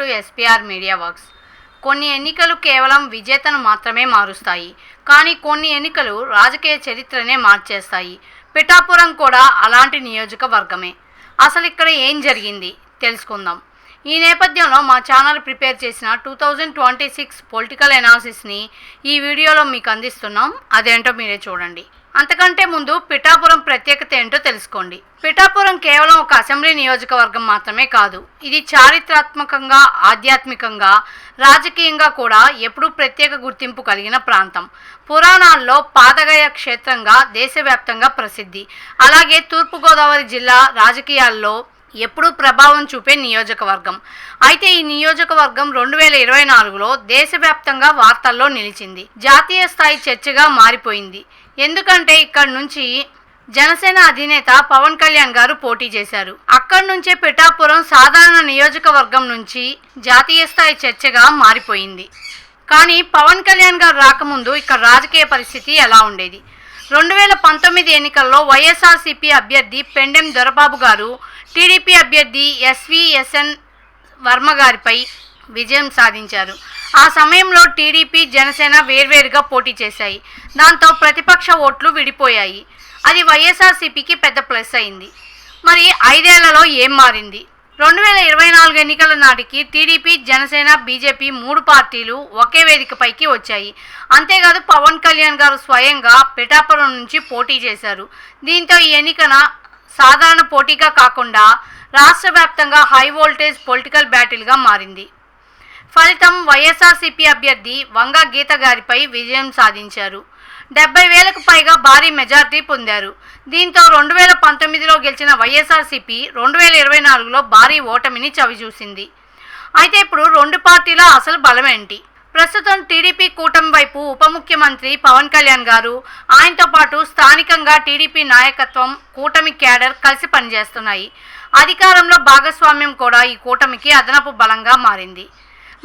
To SPR media works. కొన్ని ఎన్నికలు కేవలం విజేతను మాత్రమే మారుస్తాయి, కానీ కొన్ని ఎన్నికలు రాజకీయ చరిత్రనే మార్చేస్తాయి. పిఠాపురం కూడా అలాంటి నియోజకవర్గమే. అసలు ఇక్కడ ఏం జరిగింది తెలుసుకుందాం. ఈ నేపథ్యంలో మా ఛానల్ ప్రిపేర్ చేసిన 2026 పొలిటికల్ ఎనాలిసిస్ని ఈ వీడియోలో మీకు అందిస్తున్నాం. అదేంటో మీరే చూడండి. అంతకంటే ముందు పిఠాపురం ప్రత్యేకత ఏంటో తెలుసుకోండి. పిఠాపురం కేవలం ఒక అసెంబ్లీ నియోజకవర్గం మాత్రమే కాదు, ఇది చారిత్రాత్మకంగా, ఆధ్యాత్మికంగా, రాజకీయంగా కూడా ఎప్పుడూ ప్రత్యేక గుర్తింపు కలిగిన ప్రాంతం. పురాణాల్లో పాదగయ క్షేత్రంగా దేశవ్యాప్తంగా ప్రసిద్ధి. అలాగే తూర్పుగోదావరి జిల్లా రాజకీయాల్లో ఎప్పుడూ ప్రభావం చూపే నియోజకవర్గం. అయితే ఈ నియోజకవర్గం 2024లో దేశవ్యాప్తంగా వార్తల్లో నిలిచింది. జాతీయ స్థాయి చర్చగా మారిపోయింది. ఎందుకంటే ఇక్కడ నుంచి జనసేన అధినేత పవన్ కళ్యాణ్ గారు పోటీ చేశారు. అక్కడి నుంచే పిఠాపురం సాధారణ నియోజకవర్గం నుంచి జాతీయ స్థాయి చర్చగా మారిపోయింది. కానీ పవన్ కళ్యాణ్ గారు రాకముందు ఇక్కడ రాజకీయ పరిస్థితి ఎలా ఉండేది? 2019 ఎన్నికల్లో వైఎస్ఆర్సీపీ అభ్యర్థి పెండెం దొరబాబు గారు టీడీపీ అభ్యర్థి ఎస్విఎస్ఎన్ వర్మ గారిపై విజయం సాధించారు. ఆ సమయంలో టీడీపీ, జనసేన వేర్వేరుగా పోటీ చేశాయి. దాంతో ప్రతిపక్ష ఓట్లు విడిపోయాయి. అది వైఎస్ఆర్సీపీకి పెద్ద ప్లస్ అయింది. మరి 5 ఏళ్లలో ఏం మారింది? 2024 ఎన్నికల నాటికి టీడీపీ, జనసేన, బీజేపీ 3 పార్టీలు ఒకే వేదికపైకి వచ్చాయి. అంతేకాదు పవన్ కళ్యాణ్ గారు స్వయంగా పిఠాపురం నుంచి పోటీ చేశారు. దీంతో ఈ ఎన్నికన సాధారణ పోటీగా కాకుండా రాష్ట్ర వ్యాప్తంగా హై వోల్టేజ్ పొలిటికల్ బ్యాటిల్గా మారింది. ఫలితం వైఎస్ఆర్సీపీ అభ్యర్థి వంగ గీత గారిపై విజయం సాధించారు. 70,000కు పైగా భారీ మెజార్టీ పొందారు. దీంతో 2019లో గెలిచిన వైఎస్ఆర్సీపీ 2024లో భారీ ఓటమిని చవిచూసింది. అయితే ఇప్పుడు 2 పార్టీల అసలు బలం ఏంటి? ప్రస్తుతం టీడీపీ కూటమి వైపు ఉప ముఖ్యమంత్రి పవన్ కళ్యాణ్ గారు, ఆయనతో పాటు స్థానికంగా టీడీపీ నాయకత్వం, కూటమి క్యాడర్ కలిసి పనిచేస్తున్నాయి. అధికారంలో భాగస్వామ్యం కూడా ఈ కూటమికి అదనపు బలంగా మారింది.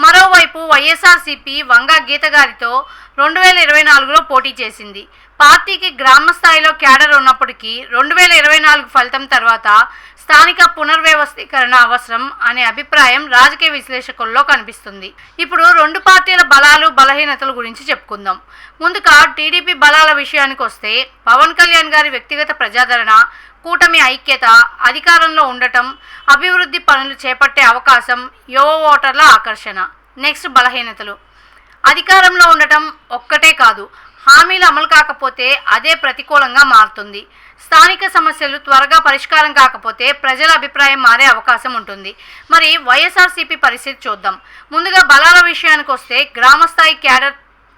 మరోవైపు వైఎస్ఆర్సీపీ వంగ గీత గారితో 2024లో పోటీ చేసింది. పార్టీకి గ్రామ స్థాయిలో క్యాడర్ ఉన్నప్పటికీ 2024 ఫలితం తర్వాత స్థానిక పునర్వ్యవస్థీకరణ అవసరం అనే అభిప్రాయం రాజకీయ విశ్లేషకుల్లో కనిపిస్తుంది. ఇప్పుడు 2 పార్టీల బలాలు, బలహీనతల గురించి చెప్పుకుందాం. ముందుగా టీడీపీ బలాల విషయానికి వస్తే పవన్ కళ్యాణ్ గారి వ్యక్తిగత ప్రజాదరణ, కూటమి ఐక్యత, అధికారంలో ఉండటం, అభివృద్ధి పనులు చేపట్టే అవకాశం, యువ ఓటర్ల ఆకర్షణ. నెక్స్ట్ బలహీనతలు. అధికారంలో ఉండటం ఒక్కటే కాదు, హామీలు అమలు కాకపోతే అదే ప్రతికూలంగా మారుతుంది. స్థానిక సమస్యలు త్వరగా పరిష్కారం కాకపోతే ప్రజల అభిప్రాయం మారే అవకాశం ఉంటుంది. మరి వైఎస్ఆర్సీపీ పరిస్థితి చూద్దాం. ముందుగా బలాల విషయానికి వస్తే గ్రామస్థాయి క్యాడర్,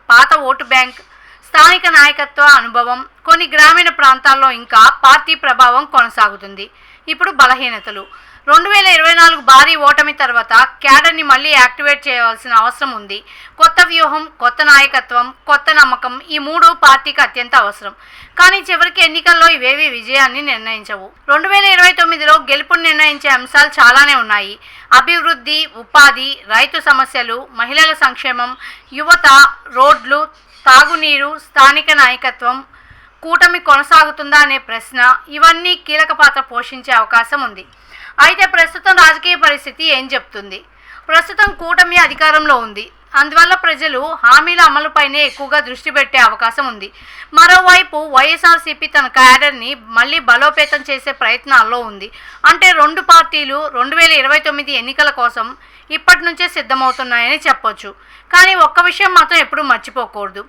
పాత ఓటు బ్యాంక్, స్థానిక నాయకత్వ అనుభవం, కొన్ని గ్రామీణ ప్రాంతాల్లో ఇంకా పార్టీ ప్రభావం కొనసాగుతుంది. ఇప్పుడు బలహీనతలు. 2024 భారీ ఓటమి తర్వాత క్యాడర్ని మళ్ళీ యాక్టివేట్ చేయవలసిన అవసరం ఉంది. కొత్త వ్యూహం, కొత్త నాయకత్వం, కొత్త నమ్మకం, ఈ 3 పార్టీకి అత్యంత అవసరం. కానీ చివరికి ఎన్నికల్లో ఇవేవి విజయాన్ని నిర్ణయించవు. 2029లో గెలుపుని నిర్ణయించే అంశాలు చాలానే ఉన్నాయి. అభివృద్ధి, ఉపాధి, రైతు సమస్యలు, మహిళల సంక్షేమం, యువత, రోడ్లు, తాగునీరు, స్థానిక నాయకత్వం, కూటమి కొనసాగుతుందా అనే ప్రశ్న, ఇవన్నీ కీలక పాత్ర పోషించే అవకాశం ఉంది. అయితే ప్రస్తుతం రాజకీయ పరిస్థితి ఏం చెప్తుంది? ప్రస్తుతం కూటమి అధికారంలో ఉంది. అందువల్ల ప్రజలు హామీల అమలుపైనే ఎక్కువగా దృష్టి పెట్టే అవకాశం ఉంది. మరోవైపు వైఎస్ఆర్సీపీ తన క్యాడర్ని మళ్ళీ బలోపేతం చేసే ప్రయత్నాల్లో ఉంది. అంటే 2 పార్టీలు 2029 ఎన్నికల కోసం ఇప్పటి నుంచే సిద్ధమవుతున్నాయని చెప్పొచ్చు. కానీ ఒక్క విషయం మాత్రం ఎప్పుడూ మర్చిపోకూడదు.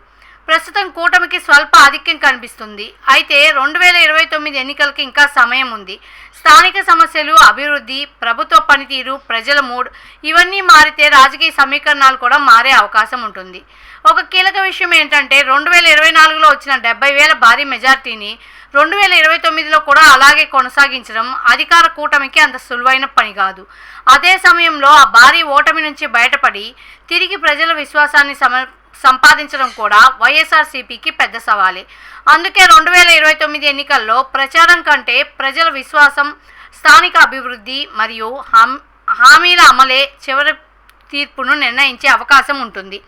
ప్రస్తుతం కూటమికి స్వల్ప ఆధిక్యం కనిపిస్తుంది. అయితే 2029 ఎన్నికలకి ఇంకా సమయం ఉంది. స్థానిక సమస్యలు, అభివృద్ధి, ప్రభుత్వ పనితీరు, ప్రజల మూడ్, ఇవన్నీ మారితే రాజకీయ సమీకరణాలు కూడా మారే అవకాశం ఉంటుంది. ఒక కీలక విషయం ఏంటంటే 2024లో వచ్చిన 70,000 భారీ మెజార్టీని 2029లో కూడా అలాగే కొనసాగించడం అధికార కూటమికి అంత సులువైన పని కాదు. అదే సమయంలో ఆ భారీ ఓటమి నుంచి బయటపడి తిరిగి ప్రజల విశ్వాసాన్ని సంపాదించడం కూడా వైఎస్ఆర్సీపీకి పెద్ద సవాలే. అందుకే 2029 ఎన్నికల్లో ప్రచారం కంటే ప్రజల విశ్వాసం, స్థానిక అభివృద్ధి మరియు హామీల అమలే చివరి తీర్పును నిర్ణయించే అవకాశం ఉంటుంది.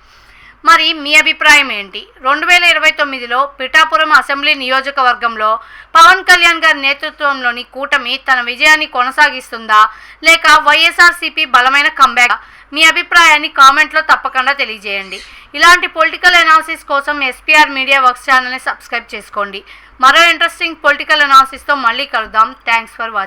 మరి మీ అభిప్రాయం ఏంటి? 2029లో పిఠాపురం అసెంబ్లీ నియోజకవర్గంలో పవన్ కళ్యాణ్ గారి నేతృత్వంలోని కూటమి తన విజయాన్ని కొనసాగిస్తుందా, లేక వైఎస్ఆర్సీపీ బలమైన కంబ్యాక్? మీ అభిప్రాయాన్ని కామెంట్లో తప్పకుండా తెలియజేయండి. ఇలాంటి పొలిటికల్ అనాలిసిస్ కోసం ఎస్పీఆర్ మీడియా వర్క్స్ ఛానల్ని సబ్స్క్రైబ్ చేసుకోండి. మరో ఇంట్రెస్టింగ్ పొలిటికల్ అనాలిసిస్తో మళ్ళీ కలుద్దాం. Thanks for watching.